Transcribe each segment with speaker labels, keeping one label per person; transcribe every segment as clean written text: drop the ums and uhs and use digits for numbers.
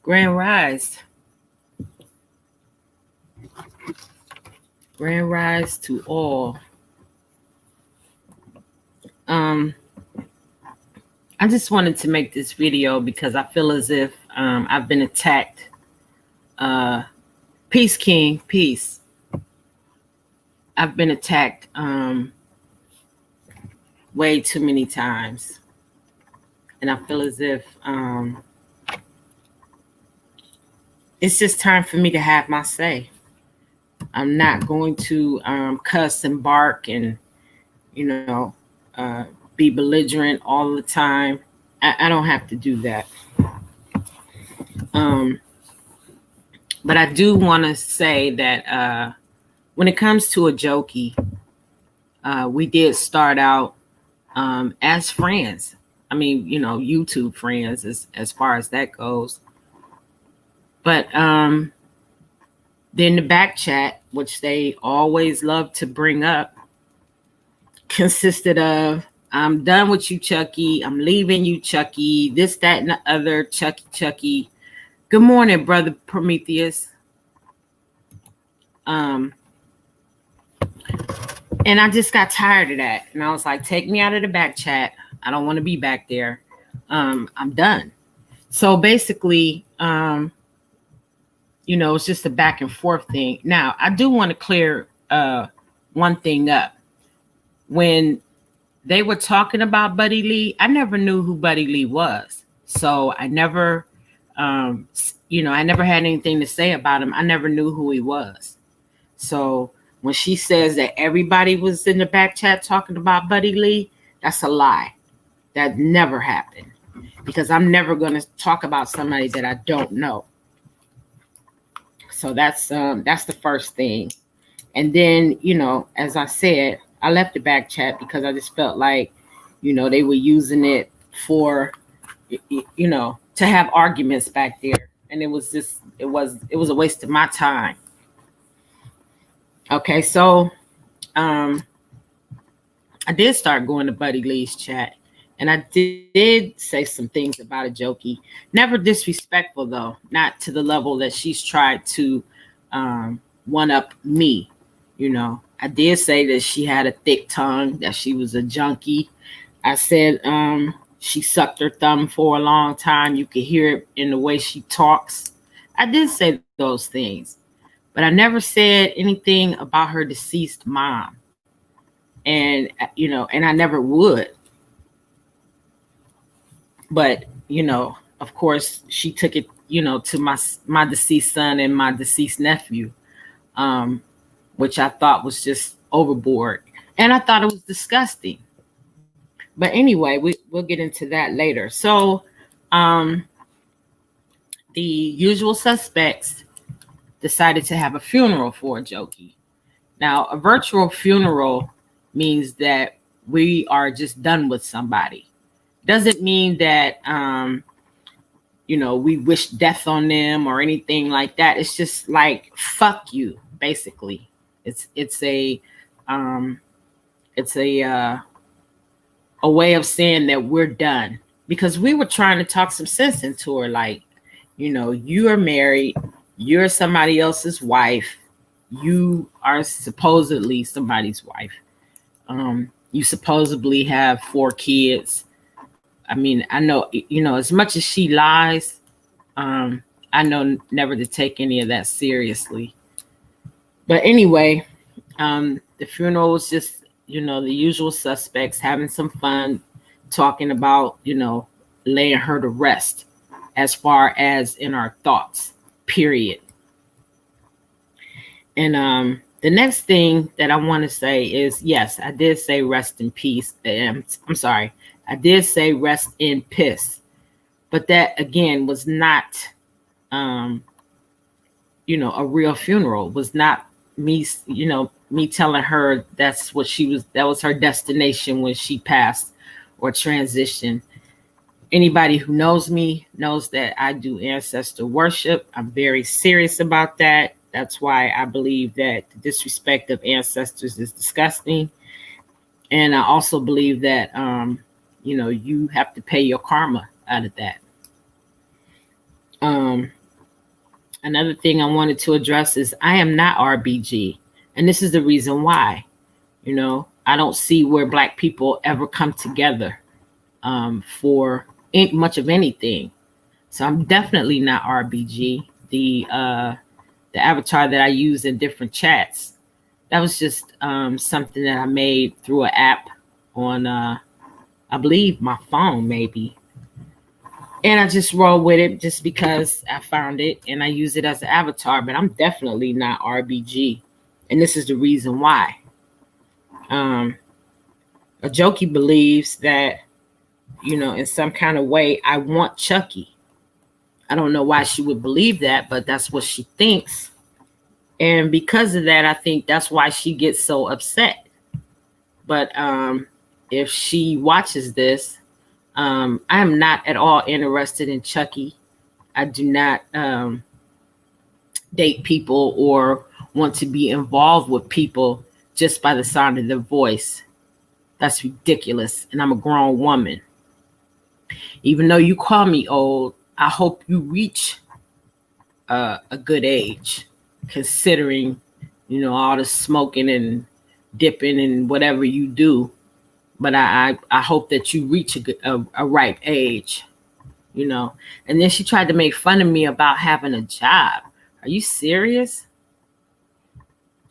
Speaker 1: Grand Rise. Grand Rise to all. Um, I just wanted to make this video because I feel as if I've been attacked. Peace, King, peace. I've been attacked way too many times. And I feel as if it's just time for me to have my say. I'm not going to cuss and bark and, be belligerent all the time. I don't have to do that. But I do want to say that when it comes to a jokey, we did start out as friends. I mean, YouTube friends as far as that goes. But then the back chat, which they always love to bring up, consisted of, I'm done with you, Chucky. I'm leaving you, Chucky. This, that, and the other, Chucky. Good morning, brother Prometheus. And I just got tired of that. And I was like, take me out of the back chat. I don't want to be back there. I'm done. So basically, it's just a back and forth thing. Now, I do want to clear one thing up. When they were talking about Buddy Lee, I never knew who Buddy Lee was. So I never, I never had anything to say about him. I never knew who he was. So when she says that everybody was in the back chat talking about Buddy Lee, that's a lie. That never happened. Because I'm never going to talk about somebody that I don't know. So that's the first thing. And then, as I said, I left the back chat because I just felt like, they were using it for, to have arguments back there. And it was a waste of my time. Okay, so I did start going to Buddy Lee's chat. And I did say some things about a jokey. Never disrespectful, though. Not to the level that she's tried to one-up me, I did say that she had a thick tongue, that she was a junkie. I said she sucked her thumb for a long time. You could hear it in the way she talks. I did say those things. But I never said anything about her deceased mom. And, and I never would. But, of course, she took it, to my deceased son and my deceased nephew, which I thought was just overboard. And I thought it was disgusting. But anyway, we'll get into that later. So the usual suspects decided to have a funeral for a jokey. Now, a virtual funeral means that we are just done with somebody. Doesn't mean that, we wish death on them or anything like that. It's just like, fuck you, basically. It's a way of saying that we're done, because we were trying to talk some sense into her. Like, you are married, you're somebody else's wife, you are supposedly somebody's wife. You supposedly have 4 kids. I mean, I know, as much as she lies, I know never to take any of that seriously. But anyway, the funeral was just, the usual suspects having some fun, talking about, laying her to rest as far as in our thoughts, period. And the next thing that I want to say is, yes, I did say rest in peace. I'm sorry. I did say rest in piss. But that, again, was not, a real funeral. It was not me, me telling her that was her destination when she passed or transitioned. Anybody who knows me knows that I do ancestor worship. I'm very serious about that. That's why I believe that the disrespect of ancestors is disgusting. And I also believe that, you have to pay your karma out of that. Um, Another thing I wanted to address is I am not RBG. And this is the reason why. I don't see where Black people ever come together for much of anything. So I'm definitely not RBG. The avatar that I use in different chats, that was just something that I made through an app on, I believe, my phone maybe. And I just roll with it just because I found it and I use it as an avatar, but I'm definitely not RBG. And this is the reason why. A junkie believes that, in some kind of way, I want Chucky. I don't know why she would believe that, but that's what she thinks. And because of that, I think that's why she gets so upset. But if she watches this, I am not at all interested in Chucky. I do not date people or want to be involved with people just by the sound of their voice. That's ridiculous. And I'm a grown woman. Even though you call me old, I hope you reach a good age, considering, all the smoking and dipping and whatever you do. But I hope that you reach a ripe age, And then she tried to make fun of me about having a job. Are you serious?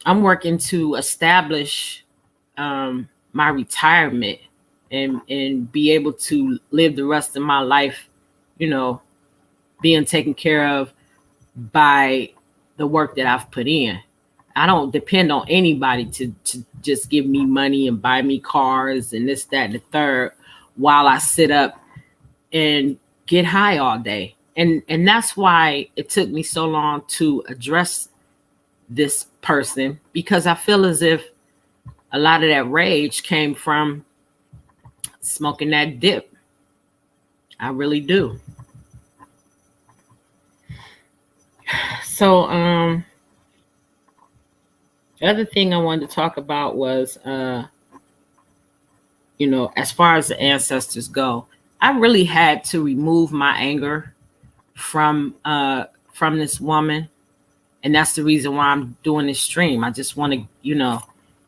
Speaker 1: I'm working to establish my retirement and be able to live the rest of my life, being taken care of by the work that I've put in. I don't depend on anybody to just give me money and buy me cars and this, that, and the third while I sit up and get high all day. And that's why it took me so long to address this person, because I feel as if a lot of that rage came from smoking that dip. I really do. So, the other thing I wanted to talk about was, as far as the ancestors go, I really had to remove my anger from this woman. And that's the reason why I'm doing this stream. I just want to,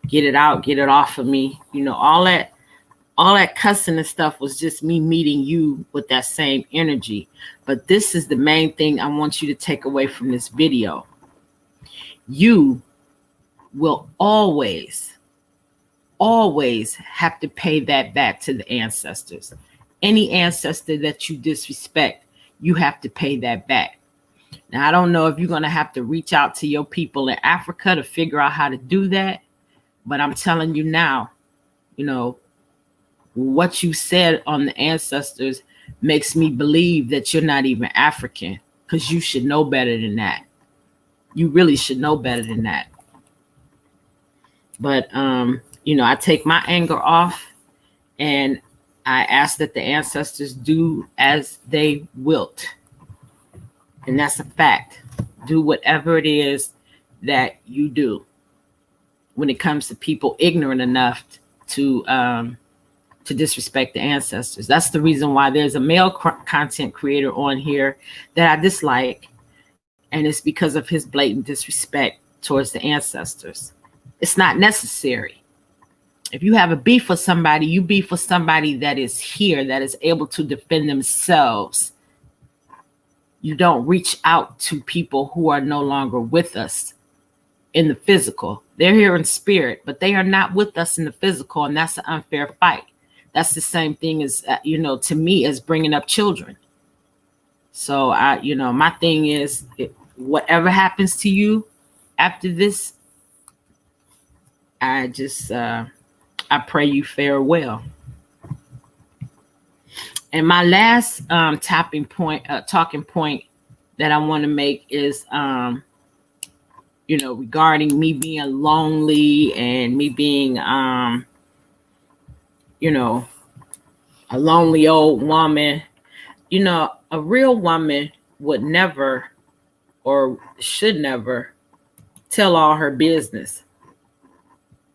Speaker 1: get it out, get it off of me. All that cussing and stuff was just me meeting you with that same energy. But this is the main thing I want you to take away from this video. You will always have to pay that back to the ancestors. Any ancestor that you disrespect, you have to pay that back. Now, I don't know if you're going to have to reach out to your people in Africa to figure out how to do that. But I'm telling you now, what you said on the ancestors makes me believe that you're not even African, because you should know better than that. You really should know better than that. But, I take my anger off and I ask that the ancestors do as they wilt. And that's a fact. Do whatever it is that you do when it comes to people ignorant enough to disrespect the ancestors. That's the reason why there's a male content creator on here that I dislike. And it's because of his blatant disrespect towards the ancestors. It's not necessary. If you have a beef with somebody, you beef with somebody that is here, that is able to defend themselves. You don't reach out to people who are no longer with us in the physical. They're here in spirit, but they are not with us in the physical. And that's an unfair fight. That's the same thing as, to me, as bringing up children. So my thing is, whatever happens to you after this, I just, I pray you farewell. And my last talking point that I want to make is, regarding me being lonely and me being, a lonely old woman. A real woman would never or should never tell all her business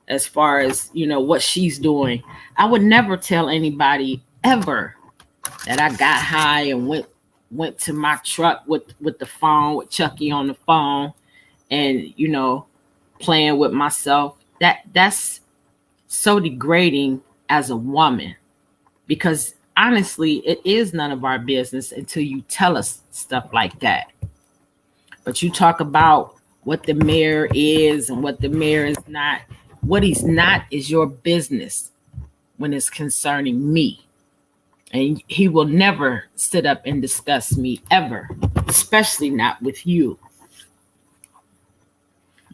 Speaker 1: as far as, what she's doing. I would never tell anybody ever that I got high and went went to my truck with the phone, with Chucky on the phone, and playing with myself. That's so degrading as a woman, because honestly, it is none of our business until you tell us stuff like that. But you talk about what the mayor is and what the mayor is not. What he's not is your business when it's concerning me. And he will never sit up and discuss me ever, especially not with you.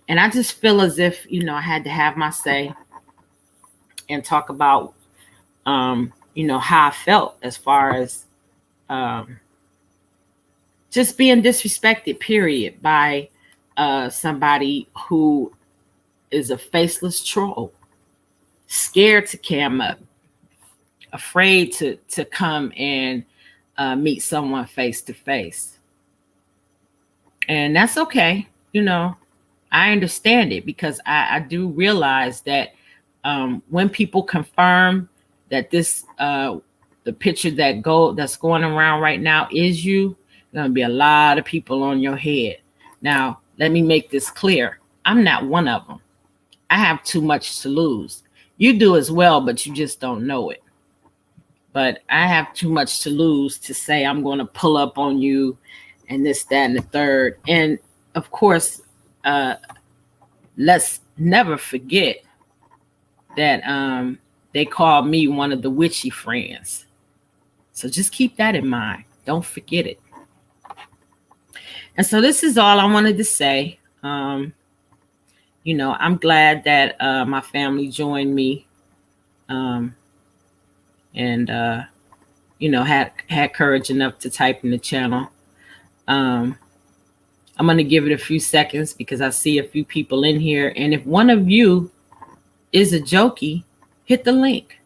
Speaker 1: And I just feel as if, I had to have my say and talk about, how I felt as far as just being disrespected, period, by somebody who is a faceless troll, scared to cam up, afraid to come and meet someone face to face. And that's okay. I understand it, because I do realize that when people confirm that this the picture that's going around right now is you, there's going to be a lot of people on your head. Now, let me make this clear. I'm not one of them. I have too much to lose. You do as well, but you just don't know it. But I have too much to lose to say I'm going to pull up on you and this, that, and the third. And of course, let's never forget that they called me one of the witchy friends. So just keep that in mind. Don't forget it. And so this is all I wanted to say. I'm glad that my family joined me, and had courage enough to type in the channel. I'm going to give it a few seconds because I see a few people in here. And if one of you is a junkie, hit the link.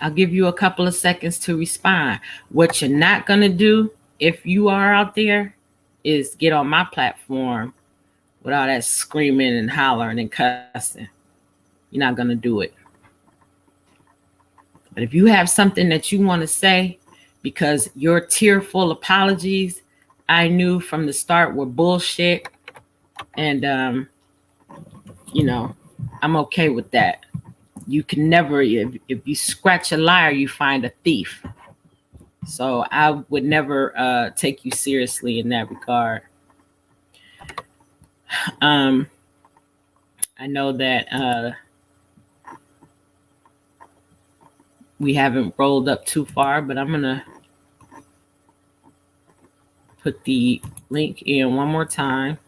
Speaker 1: I'll give you a couple of seconds to respond. What you're not going to do if you are out there is get on my platform with all that screaming and hollering and cussing. You're not going to do it. But if you have something that you want to say, because your tearful apologies, I knew from the start, were bullshit. And, I'm okay with that. You can never, if you scratch a liar, you find a thief. So I would never take you seriously in that regard. I know that we haven't rolled up too far, but I'm going to put the link in one more time.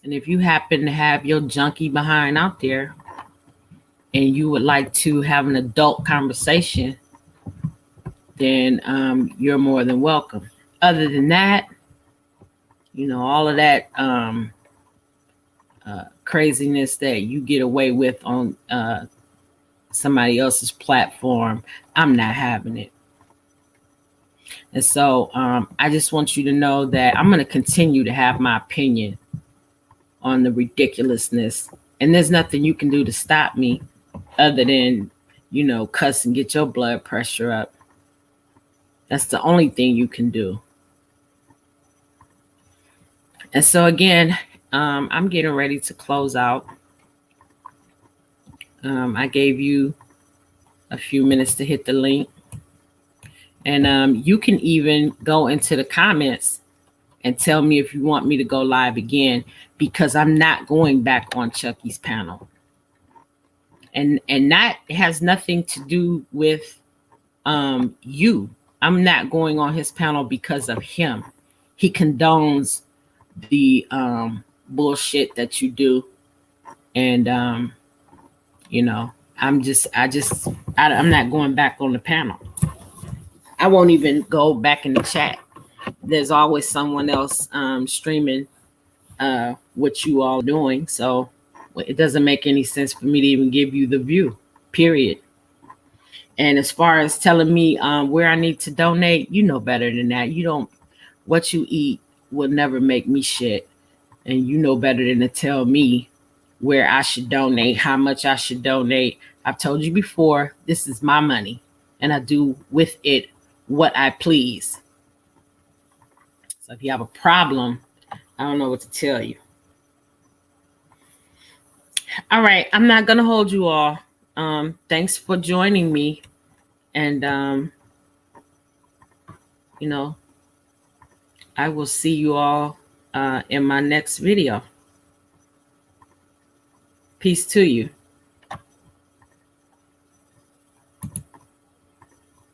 Speaker 1: And if you happen to have your junkie behind out there and you would like to have an adult conversation, then you're more than welcome. Other than that, all of that craziness that you get away with on somebody else's platform, I'm not having it. And so I just want you to know that I'm going to continue to have my opinion on the ridiculousness. And there's nothing you can do to stop me other than, cuss and get your blood pressure up. That's the only thing you can do. And so again, I'm getting ready to close out. I gave you a few minutes to hit the link. And you can even go into the comments and tell me if you want me to go live again, because I'm not going back on Chucky's panel. And that has nothing to do with you. I'm not going on his panel because of him. He condones the bullshit that you do. And I'm not going back on the panel. I won't even go back in the chat. There's always someone else streaming what you all doing. So it doesn't make any sense for me to even give you the view, period. And as far as telling me where I need to donate, you know better than that. What you eat will never make me shit. And you know better than to tell me where I should donate, how much I should donate. I've told you before, this is my money. and I do with it what I please. So if you have a problem, I don't know what to tell you. All right, I'm not gonna hold you all. Thanks for joining me, and you know, I will see you all in my next video. Peace to you.